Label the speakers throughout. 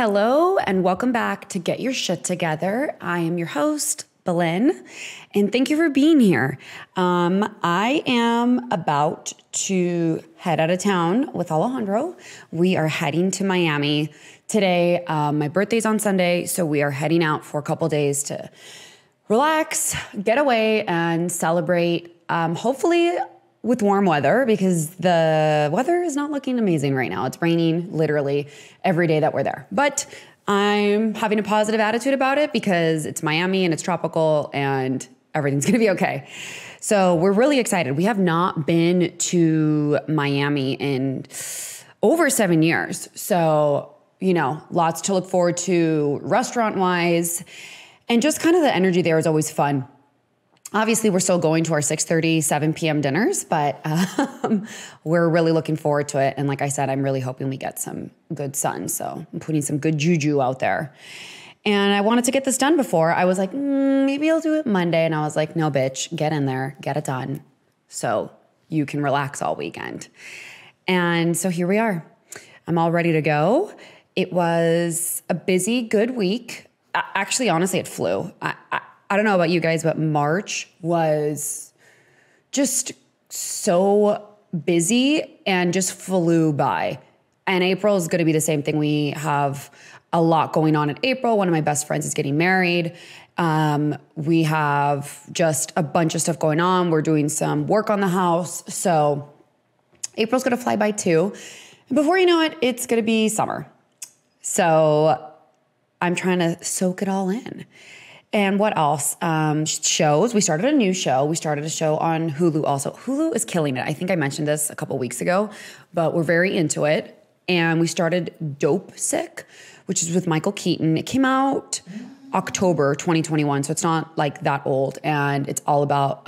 Speaker 1: Hello and welcome back to Get Your Shit Together. I am your host, Belen, and thank you for being here. I am about to head out of town with Alejandro. We are heading to Miami today. My birthday's on Sunday, so we are heading out for a couple days to relax, get away, and celebrate, hopefully with warm weather, because the weather is not looking amazing right now. It's raining literally every day that we're there. But I'm having a positive attitude about it because it's Miami and it's tropical and everything's gonna be okay. So we're really excited. We have not been to Miami in over 7 years. So, lots to look forward to restaurant-wise. And just kind of the energy there is always fun. Obviously, we're still going to our 6:30, 7 p.m. dinners, but we're really looking forward to it. And like I said, I'm really hoping we get some good sun. So I'm putting some good juju out there. And I wanted to get this done before. I was like, maybe I'll do it Monday. And I was like, no, bitch, get in there, get it done so you can relax all weekend. And so here we are. I'm all ready to go. It was a busy, good week. Actually, honestly, it flew. I don't know about you guys, but March was just so busy and just flew by. And April is going to be the same thing. We have a lot going on in April. One of my best friends is getting married. We have just a bunch of stuff going on. We're doing some work on the house. So April's going to fly by too. And before you know it, it's going to be summer. So I'm trying to soak it all in. And what else? Shows. We started a new show. We started a show on Hulu also. Hulu is killing it. I think I mentioned this a couple weeks ago, but we're very into it. And we started Dope Sick, which is with Michael Keaton. It came out October 2021, so it's not like that old. And it's all about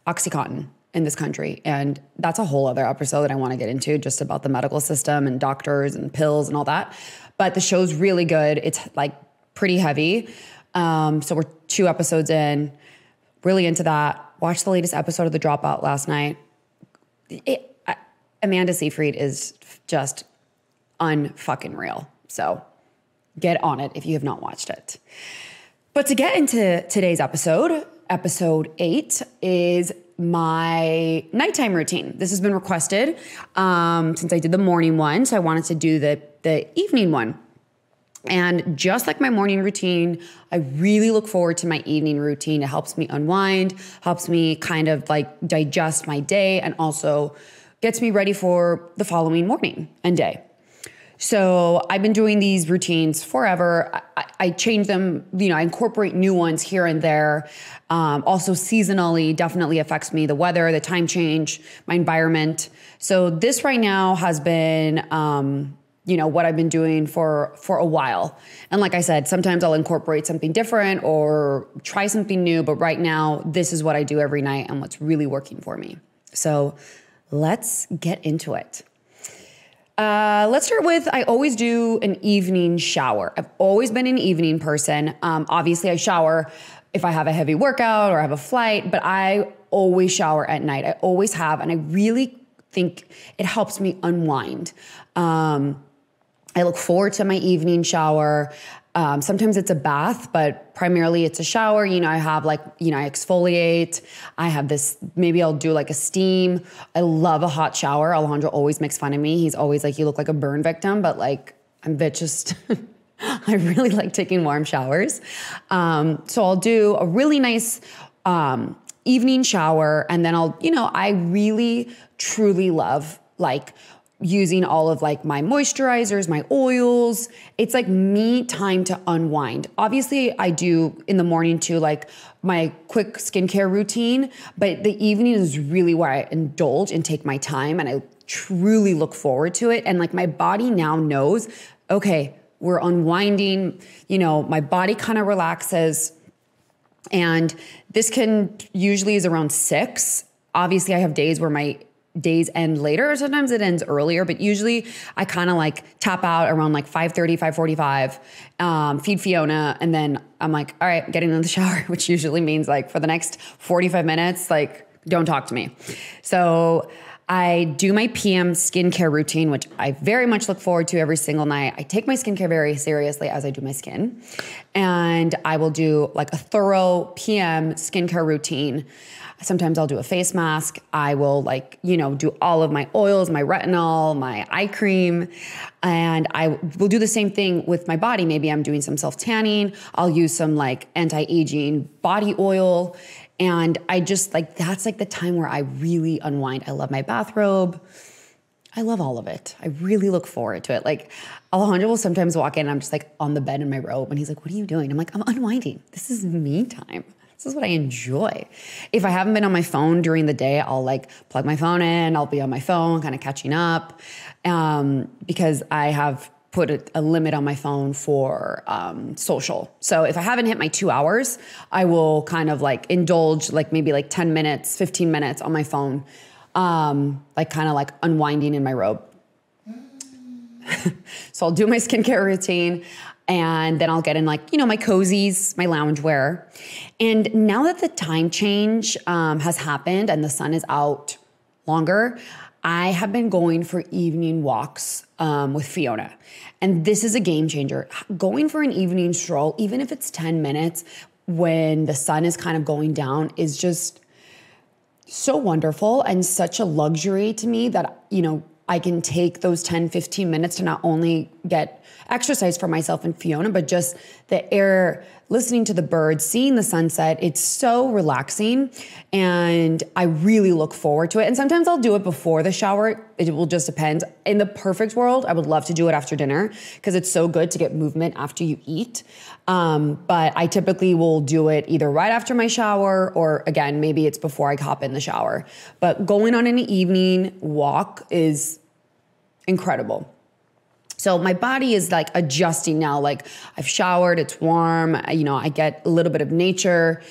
Speaker 1: Oxycontin in this country. And that's a whole other episode that I want to get into, just about the medical system and doctors and pills and all that. But the show's really good. It's like pretty heavy. So we're 2 episodes in, really into that. Watched the latest episode of The Dropout last night. Amanda Seyfried is just unfucking real. So get on it if you have not watched it. But to get into today's episode 8 is my nighttime routine. This has been requested since I did the morning one, so I wanted to do the evening one. And just like my morning routine, I really look forward to my evening routine. It helps me unwind, helps me kind of like digest my day, and also gets me ready for the following morning and day. So I've been doing these routines forever. I change them, I incorporate new ones here and there. Also seasonally definitely affects me, the weather, the time change, my environment. So this right now has been what I've been doing for a while. And like I said, sometimes I'll incorporate something different or try something new, but right now, this is what I do every night and what's really working for me. So let's get into it. Let's start with, I always do an evening shower. I've always been an evening person. Obviously, I shower if I have a heavy workout or I have a flight, but I always shower at night. I always have, and I really think it helps me unwind. I look forward to my evening shower. Sometimes it's a bath, but primarily it's a shower. I have I exfoliate. I have this, maybe I'll do like a steam. I love a hot shower. Alejandro always makes fun of me. He's always like, you look like a burn victim, but I'm just, I really like taking warm showers. So I'll do a really nice evening shower. And then I really, truly love using all of my moisturizers, my oils. It's me time to unwind. Obviously, I do in the morning too, my quick skincare routine, but the evening is really where I indulge and take my time, and I truly look forward to it. And my body now knows, okay, we're unwinding, my body kind of relaxes. And this usually is around 6. Obviously, I have days where my days end later. Sometimes it ends earlier, but usually I kind of tap out around 5:30, 5:45, feed Fiona. And then I'm all right, getting in the shower, which usually means for the next 45 minutes, don't talk to me. So I do my PM skincare routine, which I very much look forward to every single night. I take my skincare very seriously as I do my skin. And I will do like a thorough PM skincare routine. Sometimes I'll do a face mask. I will do all of my oils, my retinol, my eye cream. And I will do the same thing with my body. Maybe I'm doing some self-tanning. I'll use some like anti-aging body oil. And I just that's like the time where I really unwind. I love my bathrobe. I love all of it. I really look forward to it. Like Alejandro will sometimes walk in and I'm just like on the bed in my robe and he's like, what are you doing? I'm like, I'm unwinding. This is me time. This is what I enjoy. If I haven't been on my phone during the day, I'll like plug my phone in. I'll be on my phone kind of catching up because I have put a limit on my phone for social. So if I haven't hit my 2 hours, I will kind of like indulge like maybe like 10 minutes, 15 minutes on my phone, like kind of like unwinding in my robe. So I'll do my skincare routine and then I'll get in like, my cozies, my loungewear. And now that the time change has happened and the sun is out longer, I have been going for evening walks with Fiona. And this is a game changer. Going for an evening stroll, even if it's 10 minutes when the sun is kind of going down, is just so wonderful and such a luxury to me that, I can take those 10, 15 minutes to not only get exercise for myself and Fiona, but just the air, listening to the birds, seeing the sunset. It's so relaxing and I really look forward to it. And sometimes I'll do it before the shower. It will just depend. In the perfect world, I would love to do it after dinner because it's so good to get movement after you eat. But I typically will do it either right after my shower or again, maybe it's before I hop in the shower. But going on an evening walk is incredible. So my body is like adjusting now. Like I've showered, it's warm, I get a little bit of nature.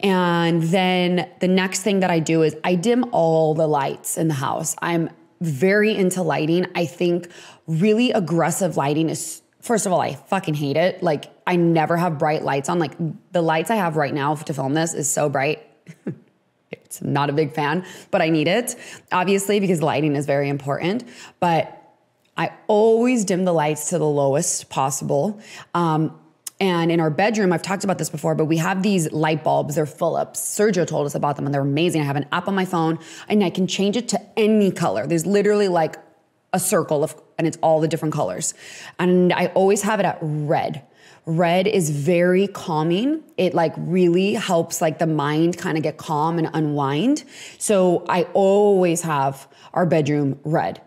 Speaker 1: And then the next thing that I do is I dim all the lights in the house. I'm very into lighting. I think really aggressive lighting is, first of all, I fucking hate it. Like I never have bright lights on. Like the lights I have right now to film this is so bright. It's not a big fan, but I need it, obviously, because lighting is very important. But I always dim the lights to the lowest possible. And in our bedroom, I've talked about this before, but we have these light bulbs. They're Philips. Sergio told us about them and they're amazing. I have an app on my phone and I can change it to any color. There's literally like a circle and it's all the different colors. And I always have it at red. Red is very calming. It like really helps like the mind kind of get calm and unwind. So I always have our bedroom red.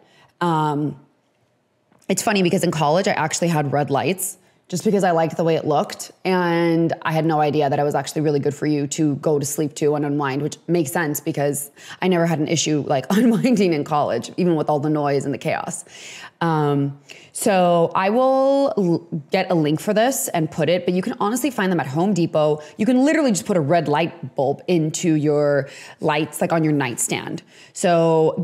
Speaker 1: It's funny because in college, I actually had red lights just because I liked the way it looked. And I had no idea that it was actually really good for you to go to sleep to and unwind, which makes sense because I never had an issue like unwinding in college, even with all the noise and the chaos. So I will get a link for this and put it, but you can honestly find them at Home Depot. You can literally just put a red light bulb into your lights, like on your nightstand. So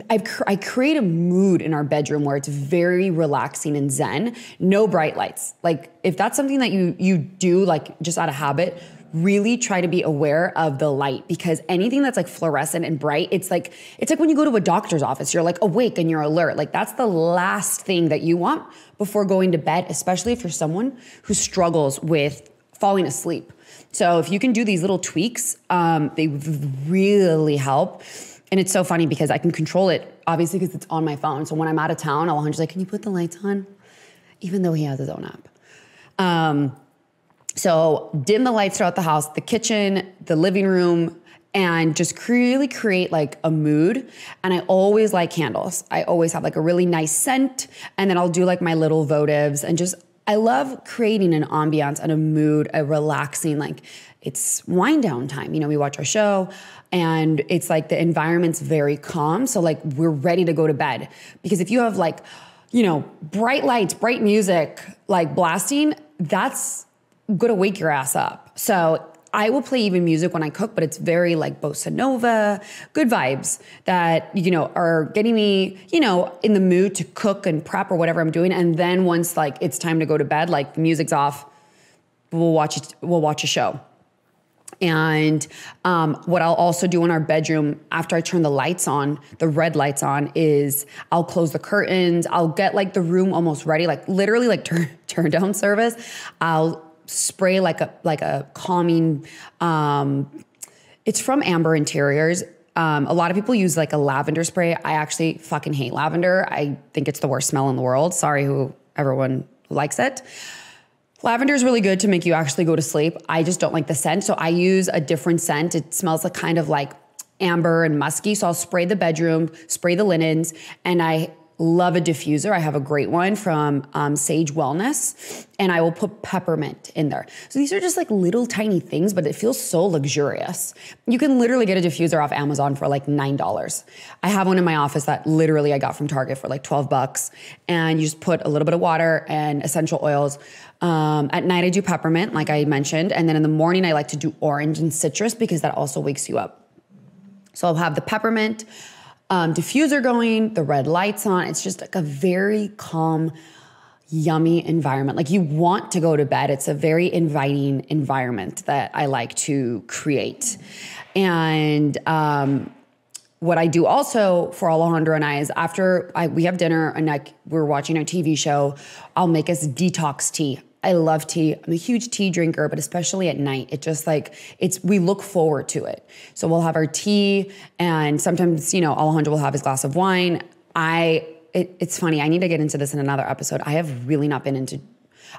Speaker 1: I create a mood in our bedroom where it's very relaxing and zen, no bright lights. Like if that's something that you do like just out of habit, really try to be aware of the light because anything that's like fluorescent and bright, it's like when you go to a doctor's office, you're like awake and you're alert. Like that's the last thing that you want before going to bed, especially if you're someone who struggles with falling asleep. So if you can do these little tweaks, they really help. And it's so funny because I can control it, obviously, because it's on my phone. So when I'm out of town, Alejandro's like, can you put the lights on? Even though he has his own app. So dim the lights throughout the house, the kitchen, the living room, and just really create like a mood. And I always light candles. I always have like a really nice scent. And then I'll do like my little votives and just, I love creating an ambiance and a mood, a relaxing, like it's wind down time. We watch our show and it's like the environment's very calm. So like we're ready to go to bed because if you have like, bright lights, bright music, like blasting, that's gonna wake your ass up. So I will play even music when I cook, but it's very like bossa nova, good vibes that, are getting me, in the mood to cook and prep or whatever I'm doing. And then once like it's time to go to bed, like the music's off, we'll watch a show. And what I'll also do in our bedroom after I turn the lights on, the red lights on, is I'll close the curtains. I'll get like the room almost ready, like literally like turn down service. I'll spray like a calming, it's from Amber Interiors. A lot of people use like a lavender spray. I actually fucking hate lavender. I think it's the worst smell in the world. Sorry everyone who likes it. Lavender is really good to make you actually go to sleep. I just don't like the scent. So I use a different scent. It smells like kind of like amber and musky. So I'll spray the bedroom, spray the linens, and I love a diffuser. I have a great one from Sage Wellness, and I will put peppermint in there. So these are just like little tiny things, but it feels so luxurious. You can literally get a diffuser off Amazon for like $9. I have one in my office that literally I got from Target for like $12, and you just put a little bit of water and essential oils. At night I do peppermint, like I mentioned, and then in the morning I like to do orange and citrus because that also wakes you up. So I'll have the peppermint diffuser going, the red lights on. It's just like a very calm, yummy environment. Like you want to go to bed. It's a very inviting environment that I like to create. And what I do also for Alejandro and I is after we have dinner and we're watching our TV show, I'll make us detox tea. I love tea. I'm a huge tea drinker, but especially at night, it just like, we look forward to it. So we'll have our tea, and sometimes, Alejandro will have his glass of wine. It's funny, I need to get into this in another episode. I have really not been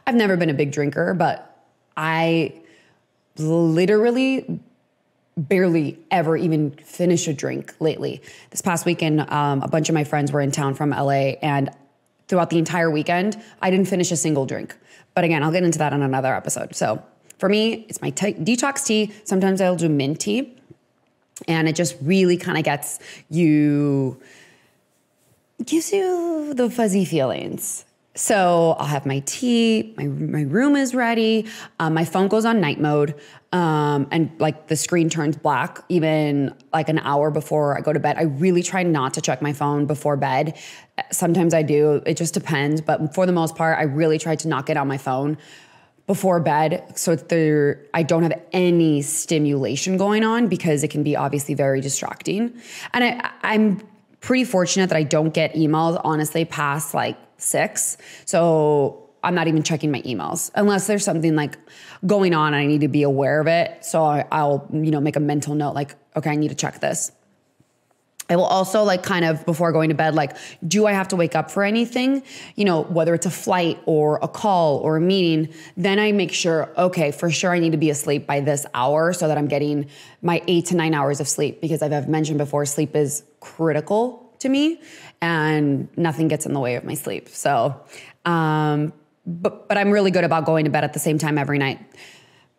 Speaker 1: I've never been a big drinker, but I literally barely ever even finish a drink lately. This past weekend, a bunch of my friends were in town from LA, and throughout the entire weekend, I didn't finish a single drink. But again, I'll get into that on another episode. So for me, it's my detox tea. Sometimes I'll do mint tea, and it just really kind of gives you the fuzzy feelings. So I'll have my tea, my room is ready, my phone goes on night mode, and like the screen turns black even like an hour before I go to bed. I really try not to check my phone before bed. Sometimes I do, it just depends, but for the most part, I really try to not get on my phone before bed so I don't have any stimulation going on, because it can be obviously very distracting. And I'm pretty fortunate that I don't get emails, honestly, past like 6. So I'm not even checking my emails unless there's something like going on and I need to be aware of it. So I'll make a mental note like, okay, I need to check this. I will also like kind of before going to bed, like, do I have to wake up for anything? Whether it's a flight or a call or a meeting, then I make sure, okay, for sure I need to be asleep by this hour so that I'm getting my 8 to 9 hours of sleep, because I've mentioned before, sleep is critical to me and nothing gets in the way of my sleep. So, but I'm really good about going to bed at the same time every night.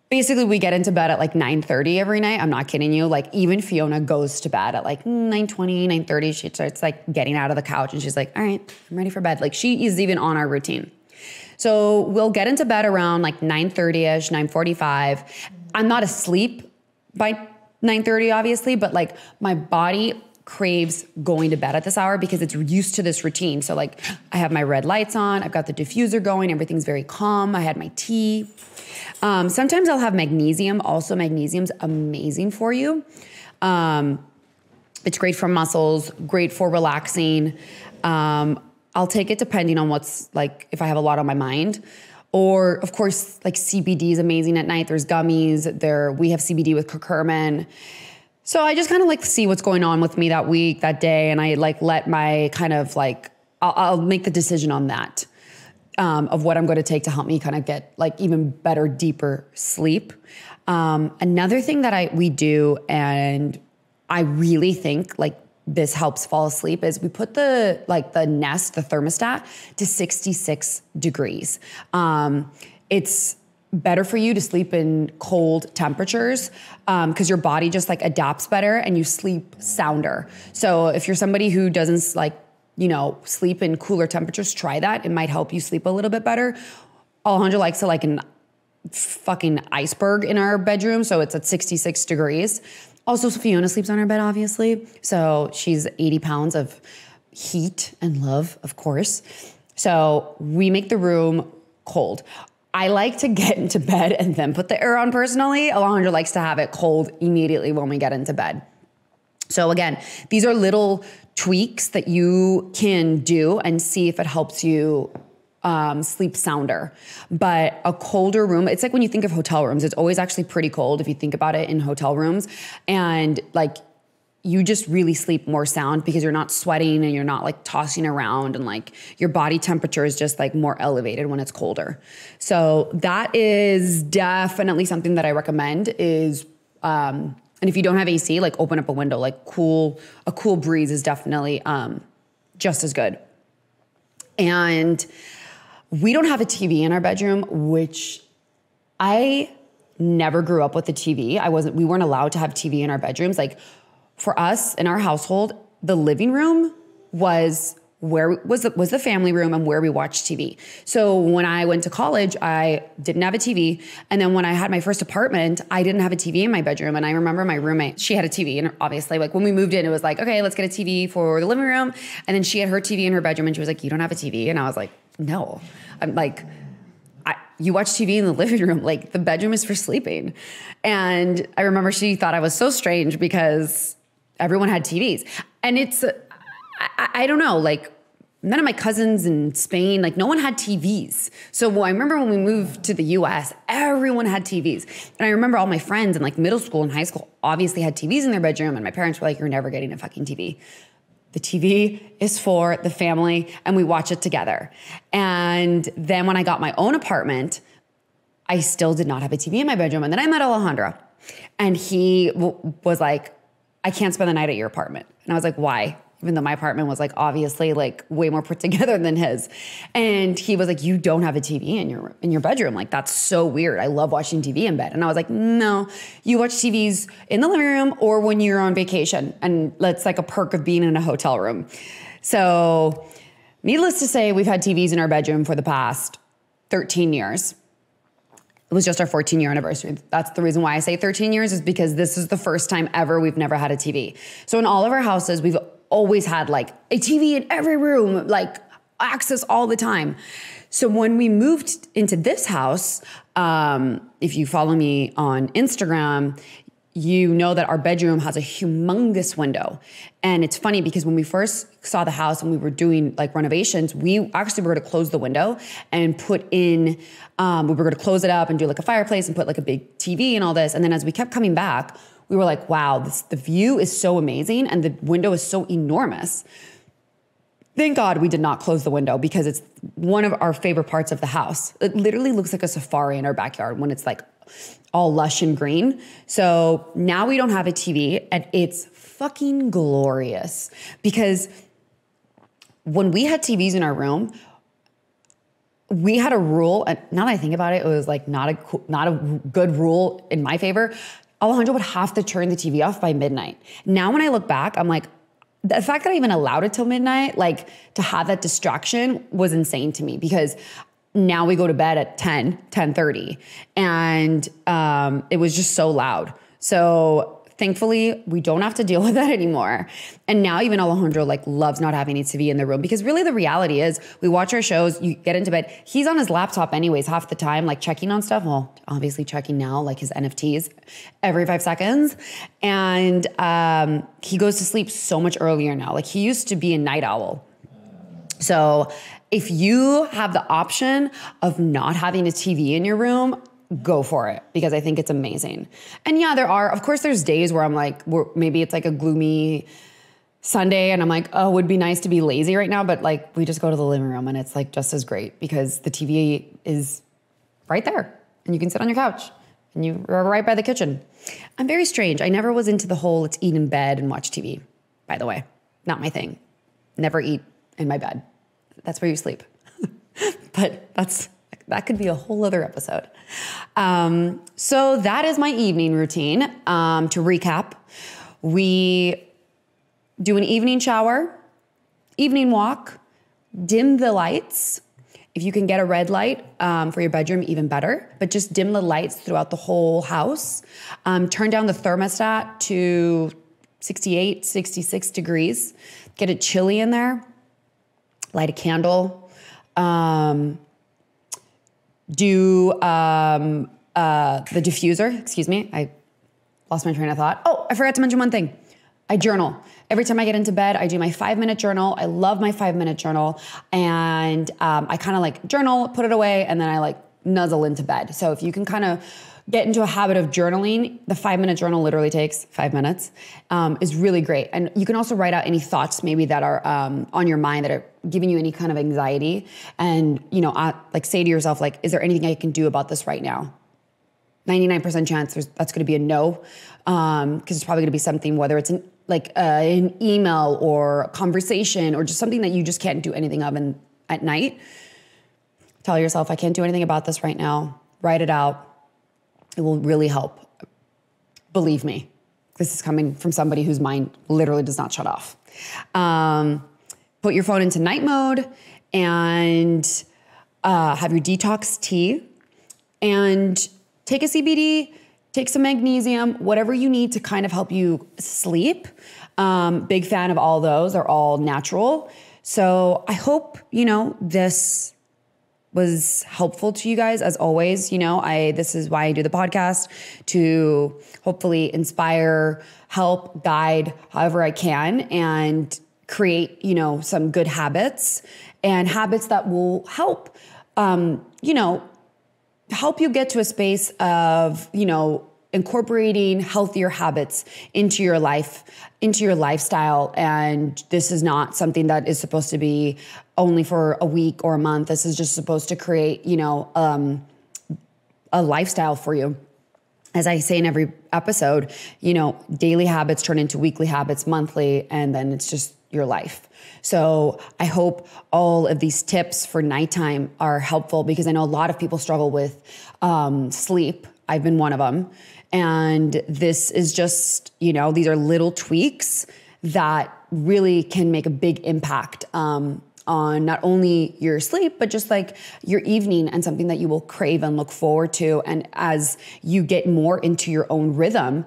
Speaker 1: Basically, we get into bed at like 9:30 every night. I'm not kidding you. Like even Fiona goes to bed at like 9:20, 9:30. She starts like getting out of the couch and she's like, all right, I'm ready for bed. Like she is even on our routine. So we'll get into bed around like 9:30ish, 9:45. I'm not asleep by 9:30, obviously, but like my body craves going to bed at this hour because it's used to this routine. So like I have my red lights on, I've got the diffuser going, everything's very calm. I had my tea. Sometimes I'll have magnesium. Also, magnesium's amazing for you. It's great for muscles, great for relaxing. I'll take it depending on what's like, if I have a lot on my mind. Or of course, like CBD is amazing at night. There's gummies. We have CBD with curcumin. So I just kind of like see what's going on with me that week, that day, and I like let my kind of like, I'll make the decision on that. Of what I'm going to take to help me kind of get like even better, deeper sleep. Another thing that we do, and I really think like this helps fall asleep, is we put the Nest, the thermostat, to 66 degrees. It's better for you to sleep in cold temperatures because your body just like adapts better and you sleep sounder. So if you're somebody who doesn't like, sleep in cooler temperatures, try that. It might help you sleep a little bit better. Alejandro likes to like an fucking iceberg in our bedroom, so it's at 66 degrees. Also, Fiona sleeps on our bed, obviously. So she's 80 pounds of heat and love, of course. So we make the room cold. I like to get into bed and then put the air on personally. Alejandro likes to have it cold immediately when we get into bed. So again, these are little tweaks that you can do and see if it helps you sleep sounder. But a colder room, it's like when you think of hotel rooms, it's always actually pretty cold if you think about it in hotel rooms. And like, you just really sleep more sound because you're not sweating and you're not like tossing around, and like your body temperature is just like more elevated when it's colder. So that is definitely something that I recommend is, and if you don't have AC, like open up a window, like a cool breeze is definitely just as good. And we don't have a TV in our bedroom, which I never grew up with a TV. We weren't allowed to have TV in our bedrooms. Like for us in our household, the living room was the family room and where we watched TV. So when I went to college, I didn't have a TV. And then when I had my first apartment, I didn't have a TV in my bedroom. And I remember my roommate, she had a TV. And obviously like when we moved in, it was like, okay, let's get a TV for the living room. And then she had her TV in her bedroom and she was like, you don't have a TV? And I was like, no. I'm like, you watch TV in the living room, like the bedroom is for sleeping. And I remember she thought I was so strange because everyone had TVs. And it's, I don't know, like none of my cousins in Spain, like no one had TVs. So I remember when we moved to the US, everyone had TVs. And I remember all my friends in like middle school and high school obviously had TVs in their bedroom, and my parents were like, you're never getting a fucking TV. The TV is for the family and we watch it together. And then when I got my own apartment, I still did not have a TV in my bedroom. And then I met Alejandro and he was like, I can't spend the night at your apartment. And I was like, why? Even though my apartment was like obviously like way more put together than his. And he was like, you don't have a TV in your bedroom. Like that's so weird. I love watching TV in bed. And I was like, no, you watch TVs in the living room or when you're on vacation. And that's like a perk of being in a hotel room. So needless to say, we've had TVs in our bedroom for the past 13 years. It was just our 14-year anniversary. That's the reason why I say 13 years is because this is the first time ever we've never had a TV. So in all of our houses, we've always had like a TV in every room, like access all the time. So when we moved into this house, if you follow me on Instagram, you know that our bedroom has a humongous window. And it's funny because when we first saw the house and we were doing like renovations, we actually were going to close the window and put in, we were going to close it up and do like a fireplace and put like a big TV and all this. And then as we kept coming back, we were like, wow, the view is so amazing and the window is so enormous. Thank God we did not close the window because it's one of our favorite parts of the house. It literally looks like a safari in our backyard when it's like all lush and green. So now we don't have a TV and it's fucking glorious because when we had TVs in our room, we had a rule, and now that I think about it, it was like not a good rule in my favor. Alejandro would have to turn the TV off by midnight. Now when I look back, I'm like, the fact that I even allowed it till midnight, like to have that distraction was insane to me because now we go to bed at 10:30 and it was just so loud. So thankfully we don't have to deal with that anymore. And now even Alejandro like loves not having a TV in the room because really the reality is we watch our shows, you get into bed, he's on his laptop anyways half the time, like checking on stuff. Well, obviously checking now like his NFTs every 5 seconds. And he goes to sleep so much earlier now. Like he used to be a night owl. So if you have the option of not having a TV in your room, go for it because I think it's amazing. And yeah, of course there's days where I'm like, maybe it's like a gloomy Sunday and I'm like, oh, it would be nice to be lazy right now. But like, we just go to the living room and it's like just as great because the TV is right there and you can sit on your couch and you're right by the kitchen. I'm very strange. I never was into the whole let's eat in bed and watch TV, by the way. Not my thing. Never eat in my bed. That's where you sleep. But that could be a whole other episode. So that is my evening routine. To recap, we do an evening shower, evening walk, dim the lights. If you can get a red light for your bedroom, even better. But just dim the lights throughout the whole house. Turn down the thermostat to 68, 66 degrees. Get it chilly in there. Light a candle. do the diffuser. Excuse me, I lost my train of thought. Oh, I forgot to mention one thing. I journal. Every time I get into bed, I do my 5-minute journal. I love my 5-minute journal. And I kind of like journal, put it away, and then I like nuzzle into bed. So if you can kind of get into a habit of journaling, the 5-minute journal literally takes 5 minutes, is really great. And you can also write out any thoughts maybe that are on your mind that are giving you any kind of anxiety. And, you know, like say to yourself, like, is there anything I can do about this right now? 99% chance that's going to be a no, because it's probably going to be something, whether it's an email or a conversation or just something that you just can't do anything of at night. Tell yourself, I can't do anything about this right now. Write it out. It will really help. Believe me, this is coming from somebody whose mind literally does not shut off. Put your phone into night mode and have your detox tea and take a CBD, take some magnesium, whatever you need to kind of help you sleep. Big fan of all those. They're all natural. So I hope, you know, this was helpful to you guys. As always, you know, this is why I do the podcast, to hopefully inspire, help, guide however I can, and create, you know, some good habits and habits that will help, you know, help you get to a space of, you know, incorporating healthier habits into your life, into your lifestyle. And this is not something that is supposed to be only for a week or a month. This is just supposed to create, you know, a lifestyle for you. As I say in every episode, you know, daily habits turn into weekly habits, monthly, and then it's just your life. So I hope all of these tips for nighttime are helpful, because I know a lot of people struggle with sleep. I've been one of them. And this is just, you know, these are little tweaks that really can make a big impact on not only your sleep, but just like your evening, and something that you will crave and look forward to. And as you get more into your own rhythm,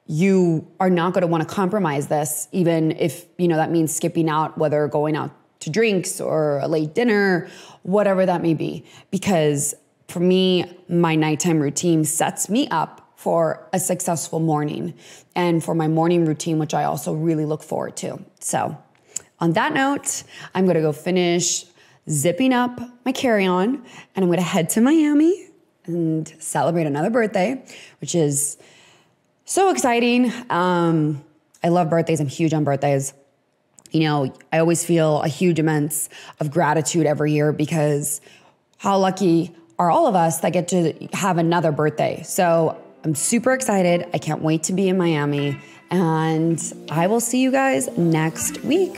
Speaker 1: you are not going to want to compromise this, even if, you know, that means skipping out, whether going out to drinks or a late dinner, whatever that may be. Because for me, my nighttime routine sets me up for a successful morning, and for my morning routine, which I also really look forward to. So on that note, I'm going to go finish zipping up my carry-on, and I'm going to head to Miami and celebrate another birthday, which is so exciting. I love birthdays. I'm huge on birthdays. You know, I always feel a huge immense of gratitude every year, because how lucky are all of us that get to have another birthday. So I'm super excited. I can't wait to be in Miami, and I will see you guys next week.